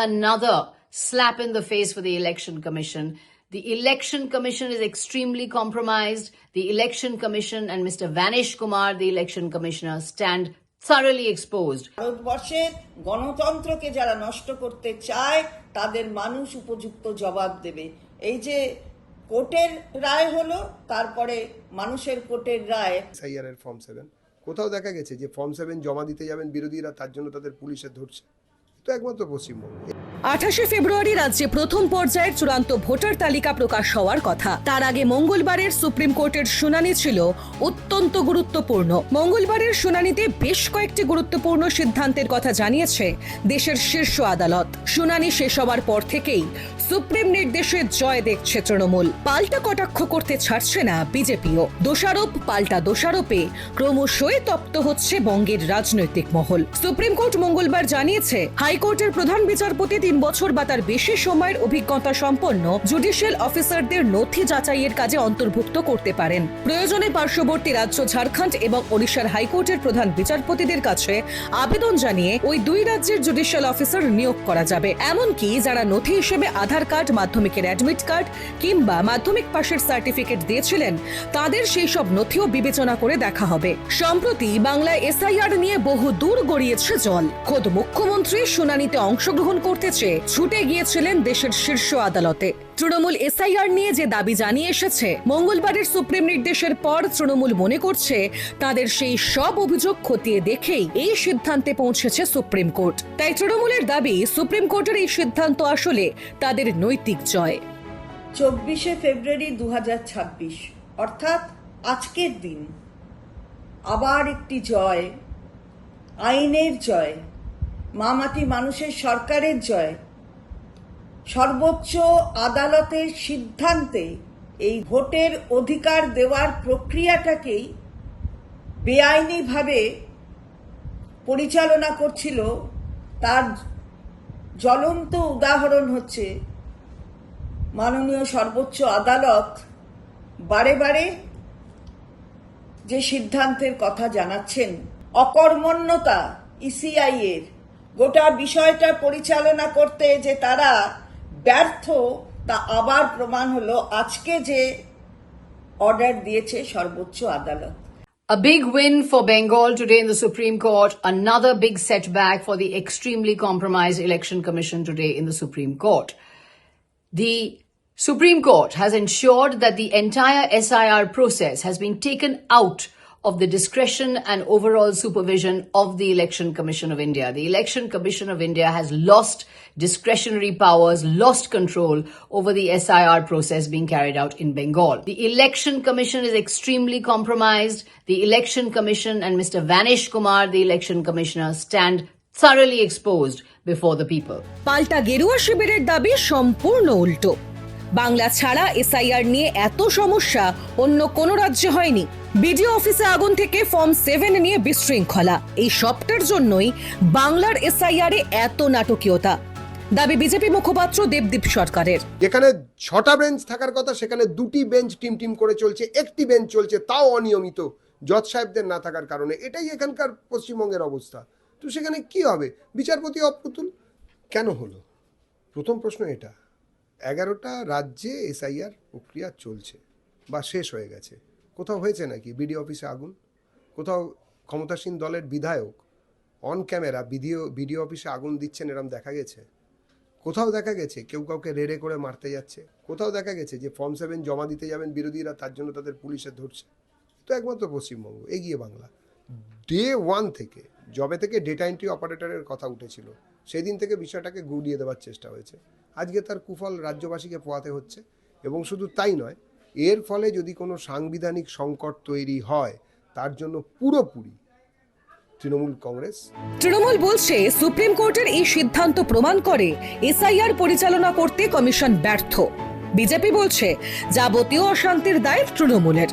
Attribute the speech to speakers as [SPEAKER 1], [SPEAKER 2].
[SPEAKER 1] another slap in the face for the Election Commission. The Election Commission is extremely compromised. The Election Commission and Mr. Vanish Kumar, the Election Commissioner, stand thoroughly exposed.
[SPEAKER 2] ভারতবর্ষের গণতন্ত্রকে যারা নষ্ট করতে চায় তাদের মানুষ উপযুক্ত জবাব দেবে। এই যে কোর্টের রায় হলো, তারপরে মানুষের কোর্টের রায়।
[SPEAKER 3] এসআইআর এর ফর্ম 7 কোথাও দেখা গেছে যে ফর্ম 7 জমা দিতে যাবেন বিরোধীরা, তার জন্য তাদের পুলিশে ধরছে। তো একমাত্র পশ্চিমবঙ্গ।
[SPEAKER 4] 28শে ফেব্রুয়ারি রাজ্যে প্রথম পর্যায়ের চূড়ান্ত ভোটার তালিকা প্রকাশ হওয়ার কথা। তার আগে মঙ্গলবারের সুপ্রিম কোর্টের শুনানি ছিল অত্যন্ত গুরুত্বপূর্ণ। মঙ্গলবারের শুনানিতে বেশ কয়েকটি গুরুত্বপূর্ণ সিদ্ধান্তের কথা জানিয়েছে দেশের শীর্ষ আদালত। শুনানি শেষ হওয়ার পর থেকেই সুপ্রিম নির্দেশে জয় দেখছে তৃণমূল। পাল্টা কটাক্ষ করতে ছাড়ছে না বিজেপিও। দোষারোপ পাল্টা দোষারোপে ক্রমশই তপ্ত হচ্ছে বঙ্গের রাজনৈতিক মহল। সুপ্রিম কোর্ট মঙ্গলবার জানিয়েছে, হাইকোর্টের প্রধান বিচারপতি 3 বছর বা তার বেশি সময়ের অভিজ্ঞতা সম্পন্ন জুডিশিয়াল অফিসারদের নথি যাচাইয়ের কাজে অন্তর্ভুক্ত করতে পারেন। প্রয়োজনে পার্শ্ববর্তী রাজ্য ঝাড়খণ্ড এবং ওড়িশার হাইকোর্টের প্রধান বিচারপতিদের কাছে আবেদন জানিয়ে ওই দুই রাজ্যের জুডিশিয়াল অফিসার নিয়োগ করা যাবে। এমনকি যারা নথি হিসেবে আধার কার্ড, মাধ্যমিকের অ্যাডমিট কার্ড কিংবা মাধ্যমিক পাশের সার্টিফিকেট দিয়েছিলেন, তাদের সেই সব নথিও বিবেচনা করে দেখা হবে। সম্প্রতি বাংলায় এসআইআর নিয়ে বহু দূর গড়িয়েছে জল। খোদ মুখ্যমন্ত্রী শুনানিতে অংশগ্রহণ করতে চেয়ে ছুটে গিয়েছিলেন দেশের শীর্ষ আদালতে। তৃণমূল এসআইআর নিয়ে যে দাবি জানিয়ে এসেছে, মঙ্গলবারের সুপ্রিম নির্দেশের পর তৃণমূল মনে করছে তাদের সেই সব অভিযোগ খতিয়ে দেখেই এই সিদ্ধান্তে পৌঁছেছে সুপ্রিম কোর্ট। তাই তৃণমূলের দাবি, সুপ্রিম কোর্টের এই সিদ্ধান্ত আসলে তাদের নৈতিক জয়।
[SPEAKER 2] 24শে ফেব্রুয়ারি 2026 অর্থাৎ আজকের দিন আবার একটি জয়, আইনের জয়, মামাটি মানুষের সরকারের জয়। সর্বোচ্চ আদালতের সিদ্ধান্তে এই ভোটের অধিকার দেওয়ার প্রক্রিয়াটাকেই বেআইনিভাবে পরিচালনা করছিল, তার জ্বলন্ত উদাহরণ হচ্ছে মাননীয় সর্বোচ্চ আদালত বারে বারে যে সিদ্ধান্তের কথা জানাচ্ছেন। অকর্মণ্যতা ইসিআই এর গোটা বিষয়টা পরিচালনা করতে যে তারা ব্যর্থ, তা আবার প্রমাণ হলো আজকে যে অর্ডার দিয়েছে সর্বোচ্চ আদালত।
[SPEAKER 1] A big win for Bengal today in the Supreme Court. Another big setback for the extremely compromised Election Commission today in the Supreme Court. The Supreme Court has ensured that the entire SIR process has been taken out of the discretion and overall supervision of the Election Commission of India. The Election Commission of India has lost discretionary powers, lost control over the SIR process being carried out in Bengal. The Election Commission is extremely compromised. The Election Commission and Mr. Vanish Kumar, the Election Commissioner, stand thoroughly exposed before the people.
[SPEAKER 4] পাল্টা গেরুয়া শিবিরের দাবি সম্পূর্ণ উল্টো। বাংলা ছাড়া SIR নিয়ে এত সমস্যা অন্য কোনো রাজ্যে হয়নি। বিডিও অফিসে আগুন থেকে ফর্ম 7 নিয়ে বিশৃঙ্খলা, এই সবটার জন্যই বাংলার এসআইআর এ এত নাটকীয়তা। দাবি বিজেপি মুখপাত্র দেবদীপ সরকারের।
[SPEAKER 3] যেখানে 6টা বেঞ্চ থাকার কথা, সেখানে 2টি বেঞ্চ টিম করে চলছে, একটি বেঞ্চ চলছে, তাও অনিয়মিত জজ সাহেবদের না থাকার কারণে। এটাই এখানকার পশ্চিমবঙ্গের অবস্থা। তো সেখানে কি হবে? বিচারপতি অপ্রতুল কেন হলো? প্রথম প্রশ্ন এটা। 11টা রাজ্যে এসআইআর প্রক্রিয়া চলছে বা শেষ হয়ে গেছে। কোথাও হয়েছে নাকি বিডিও অফিসে আগুন? কোথাও ক্ষমতাসীন দলের বিধায়ক অন ক্যামেরা বিডিও অফিসে আগুন দিচ্ছেন এরম দেখা গেছে? কোথাও দেখা গেছে কেউ কাউকে রেড়ে করে মারতে যাচ্ছে? কোথাও দেখা গেছে যে ফর্ম 7 জমা দিতে যাবেন বিরোধীরা, তার জন্য তাদের পুলিশে ধরছে? তো একমাত্র পশ্চিমবঙ্গ, এগিয়ে বাংলা। ডে 1 থেকে, যবে থেকে ডেটা এন্ট্রি অপারেটরের কথা উঠেছিল, সেদিন থেকে বিষয়টাকে গুলিয়ে দেওয়ার চেষ্টা হয়েছে। আজকে তার কুফল রাজ্যবাসীকে পোহাতে হচ্ছে। এবং শুধু তাই নয়, এর ফলে যদি কোনো সাংবিধানিক সংকট তৈরি হয়, তার জন্য পুরোপুরি
[SPEAKER 4] তৃণমূল বলছে সুপ্রিম কোর্টের এই সিদ্ধান্ত প্রমাণ করে এসআইআর পরিচালনা করতে কমিশন ব্যর্থ। বিজেপি বলছে যাবতীয় অশান্তির দায় তৃণমূলের।